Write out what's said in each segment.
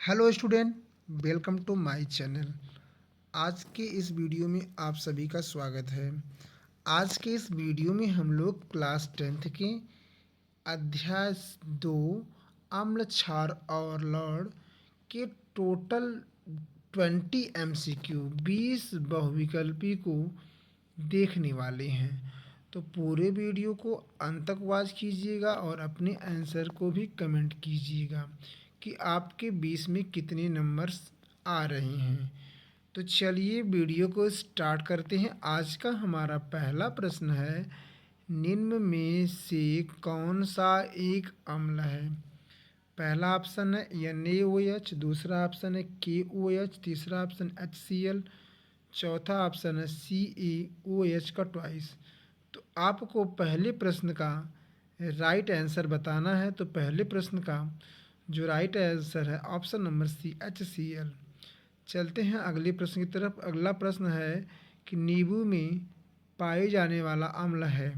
Hello student, welcome to my channel. आज के इस वीडियो में आप सभी का स्वागत है। आज के इस वीडियो में हम लोग क्लास 10th के अध्याय 2 अम्ल क्षार और लवण के टोटल 20 MCQ 20 बहुविकल्पी को देखने वाले हैं। तो पूरे वीडियो को अंत तक वॉच कीजिएगा और अपने आंसर को भी कमेंट कीजिएगा कि आपके 20 में कितने नंबर्स आ रहे हैं। तो चलिए वीडियो को स्टार्ट करते हैं। आज का हमारा पहला प्रश्न है, निम्न में से कौन सा एक अम्ल है? पहला ऑप्शन है NaOH, दूसरा ऑप्शन है KOH, तीसरा ऑप्शन HCl, चौथा ऑप्शन है CaOH का ट्वाइस। तो आपको पहले प्रश्न का राइट आंसर बताना है। तो पहले प्रश्न का जो राइट आंसर है ऑप्शन नंबर सी HCl। चलते हैं अगले प्रश्न की तरफ। अगला प्रश्न है कि नींबू में पाए जाने वाला अम्ल है।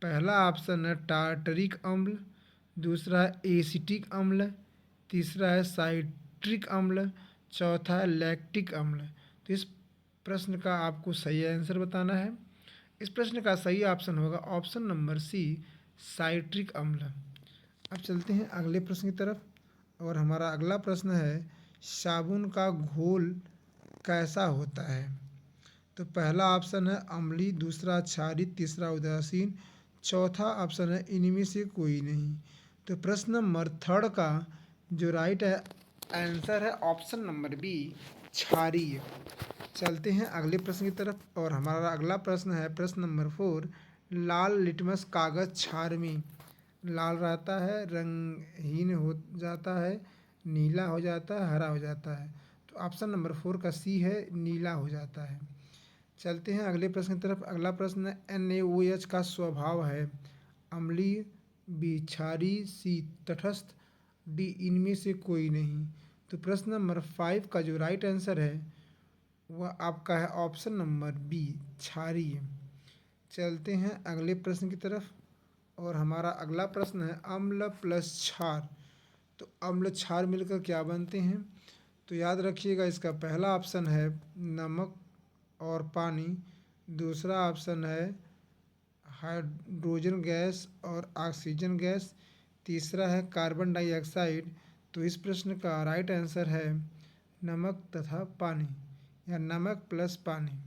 पहला ऑप्शन है टार्टरिक अम्ल, दूसरा है एसिटिक अम्ल, तीसरा है साइट्रिक अम्ल, चौथा है लैक्टिक अम्ल। तो इस प्रश्न का आपको सही आंसर बताना है। इस प्रश्न का सही ऑप्शन होगा ऑप्शन नंबर सी साइट्रिक अम्ल। अब चलते हैं अगले प्रश्न की तरफ और हमारा अगला प्रश्न है, साबुन का घोल कैसा होता है? तो पहला ऑप्शन है अम्लीय, दूसरा क्षारीय, तीसरा उदासीन, चौथा ऑप्शन है इनमें से कोई नहीं। तो प्रश्न नंबर थर्ड का जो राइट है आंसर है ऑप्शन नंबर बी क्षारीय। चलते हैं अगले प्रश्न की तरफ और हमारा अगला प्रश्न है प्रश्न नंबर 4, लाल लिटमस कागज़ क्षार में लाल रहता है, रंगहीन हो जाता है, नीला हो जाता है, हरा हो जाता है। तो ऑप्शन नंबर 4 का सी है, नीला हो जाता है। चलते हैं अगले प्रश्न की तरफ। अगला प्रश्न NaOH का स्वभाव है अम्लीय, बी क्षारीय, सी तटस्थ, डी इनमें से कोई नहीं। तो प्रश्न नंबर 5 का जो राइट आंसर है वह आपका है ऑप्शन नंबर बी क्षारीय। चलते हैं अगले प्रश्न की तरफ और हमारा अगला प्रश्न है अम्ल प्लस क्षार। तो अम्ल क्षार मिलकर क्या बनते हैं? तो याद रखिएगा, इसका पहला ऑप्शन है नमक और पानी, दूसरा ऑप्शन है हाइड्रोजन गैस और ऑक्सीजन गैस, तीसरा है कार्बन डाइऑक्साइड। तो इस प्रश्न का राइट आंसर है नमक तथा पानी या नमक प्लस पानी।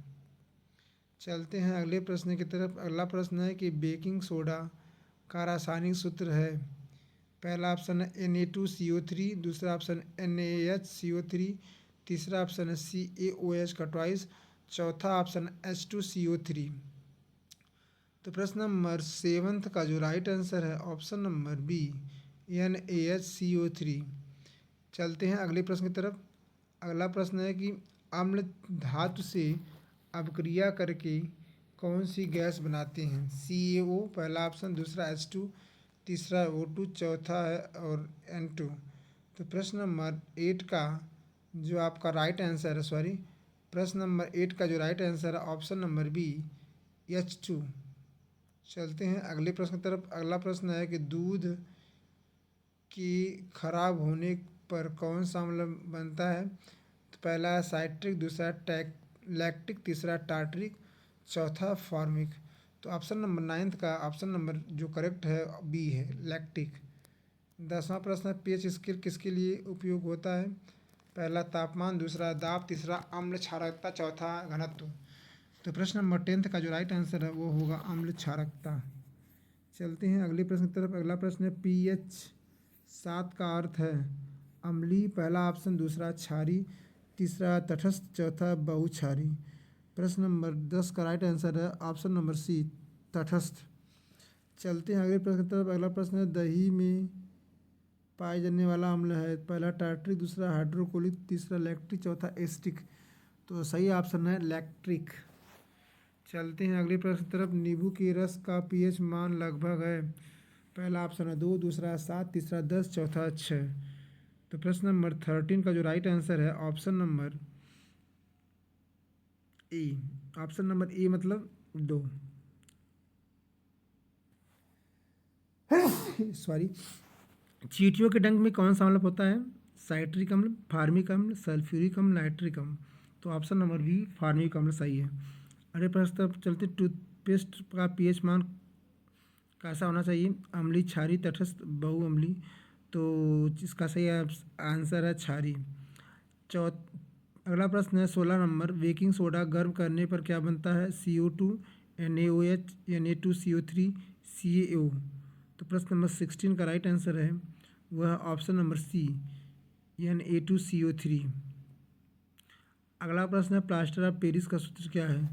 चलते हैं अगले प्रश्न की तरफ। अगला प्रश्न है कि बेकिंग सोडा का रासायनिक सूत्र है। पहला ऑप्शन है Na2CO3, दूसरा ऑप्शन NaHCO3, तीसरा ऑप्शन है CaOH का ट्वाइस, चौथा ऑप्शन H2CO3। तो प्रश्न नंबर 7 का जो राइट आंसर है ऑप्शन नंबर बी NaHCO3। चलते हैं अगले प्रश्न की तरफ। अगला प्रश्न है कि अम्ल धातु से अपक्रिया करके कौन सी गैस बनाते हैं? CaO पहला ऑप्शन, दूसरा H2, तीसरा O2, चौथा है और N2। तो प्रश्न नंबर 8 का जो आपका राइट आंसर है, प्रश्न नंबर 8 का जो राइट आंसर है ऑप्शन नंबर बी H2। चलते हैं अगले प्रश्न की तरफ। अगला प्रश्न है कि दूध के खराब होने पर कौन सा अम्ल बनता है? तो पहला है साइट्रिक, दूसरा लैक्टिक, तीसरा टार्टरिक, चौथा फॉर्मिक। तो ऑप्शन नंबर 9 का ऑप्शन नंबर जो करेक्ट है बी है लैक्टिक। 10वां प्रश्न है pH स्केल किसके लिए उपयोग होता है? पहला तापमान, दूसरा दाब, तीसरा अम्ल क्षारकता, चौथा घनत्व। तो प्रश्न नंबर 10 का जो राइट आंसर है वो होगा अम्ल क्षारकता। चलते हैं अगले प्रश्न की तरफ। अगला प्रश्न है pH 7 का अर्थ है अम्लीय, पहला ऑप्शन, दूसरा क्षारीय, तीसरा तटस्थ, चौथा बहुक्षारीय। प्रश्न नंबर 10 का राइट आंसर है ऑप्शन नंबर सी तटस्थ। चलते हैं अगले प्रश्न की तरफ। अगला प्रश्न है दही में पाए जाने वाला अम्ल है। पहला टार्टरिक, दूसरा हाइड्रोक्लोरिक, तीसरा लैक्टिक, चौथा एसिटिक। तो सही ऑप्शन है लैक्ट्रिक। चलते हैं अगले प्रश्न की तरफ। नींबू के रस का pH मान लगभग है। पहला ऑप्शन है 2, दूसरा है 7, तीसरा 10, चौथा 6। तो प्रश्न नंबर 13 का जो राइट आंसर है option number A. Option number A मतलब 2। चींटियों के डंक में कौन सा अम्ल होता है? साइट्रिक अम्ल, फार्मिक अम्ल, सल्फ्यूरिक अम्ल, नाइट्रिक अम्ल। तो ऑप्शन नंबर बी फार्मिक अम्ल सही है। अगले प्रश्न तक चलते, टूथपेस्ट का पीएच मान कैसा होना चाहिए? अम्लीय, क्षारीय, तटस्थ, बहुअम्लीय। तो इसका सही आंसर है क्षारीय। अगला प्रश्न है 16 नंबर, बेकिंग सोडा गर्म करने पर क्या बनता है? CO2, NaOH, Na2CO3, CaO। तो प्रश्न नंबर 16 का राइट आंसर है वह ऑप्शन नंबर सी, Na2CO3। अगला प्रश्न है प्लास्टर ऑफ पेरिस का सूत्र क्या है?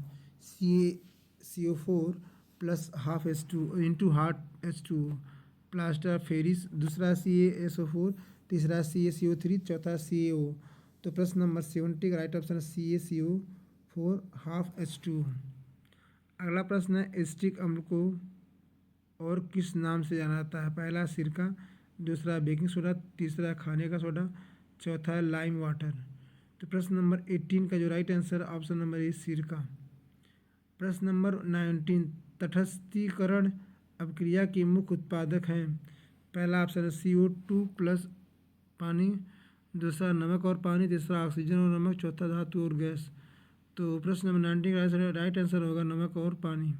CO4 plus half H2 into half H2O। Plaster of Paris, दूसरा CaSO4, तीसरा CaCO3, चौथा CaO। तो प्रश्न नंबर 70 का राइट ऑप्शन है CaCO4 हाफ H2O। अगला प्रश्न है एसिटिक अम्ल को और किस नाम से जाना जाता है? पहला सिरका, दूसरा बेकिंग सोडा, तीसरा खाने का सोडा, चौथा है लाइम वाटर। तो प्रश्न नंबर 18 का जो right answer option number A सिरका। प्रश्न नंबर 19, तटस्थीकरण अपक्रिया के मुख्य उत्पादक हैं। पहला ऑप्शन है CO2 प्लस पानी, दूसरा नमक और पानी, तीसरा ऑक्सीजन और नमक, चौथा धातु और गैस। तो प्रश्न नंबर 19 का राइट आंसर होगा नमक और पानी।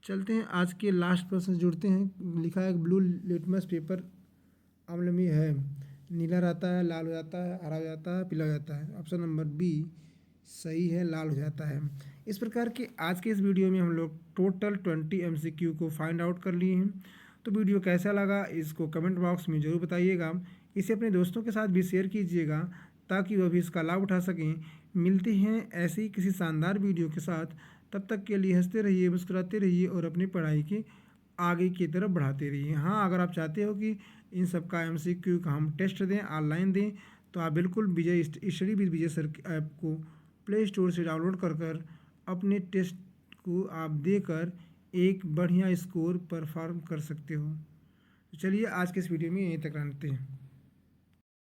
चलते हैं आज के लास्ट प्रश्न से जुड़ते हैं। लिखा है ब्लू लिटमस पेपर अम्लमीय है, नीला रहता है, लाल हो जाता है, हरा हो जाता है, पीला हो जाता है। ऑप्शन नंबर बी सही है, लाल हो जाता है। इस प्रकार के आज के इस वीडियो में हम लोग टोटल 20 MCQ को फाइंड आउट कर लिए हैं। तो वीडियो कैसा लगा इसको कमेंट बॉक्स में ज़रूर बताइएगा। इसे अपने दोस्तों के साथ भी शेयर कीजिएगा ताकि वह भी इसका लाभ उठा सकें। मिलते हैं ऐसे ही किसी शानदार वीडियो के साथ। तब तक के लिए हंसते रहिए, मुस्कुराते रहिए और अपनी पढ़ाई के आगे की तरफ बढ़ाते रहिए। हाँ, अगर आप चाहते हो कि इन सब का MCQ का हम टेस्ट दें, ऑनलाइन दें, तो आप बिल्कुल Vijay study with Vijay sir app को प्ले स्टोर से डाउनलोड कर अपने टेस्ट को आप देकर एक बढ़िया स्कोर परफॉर्म कर सकते हो। तो चलिए आज के इस वीडियो में यहीं तक रखते हैं।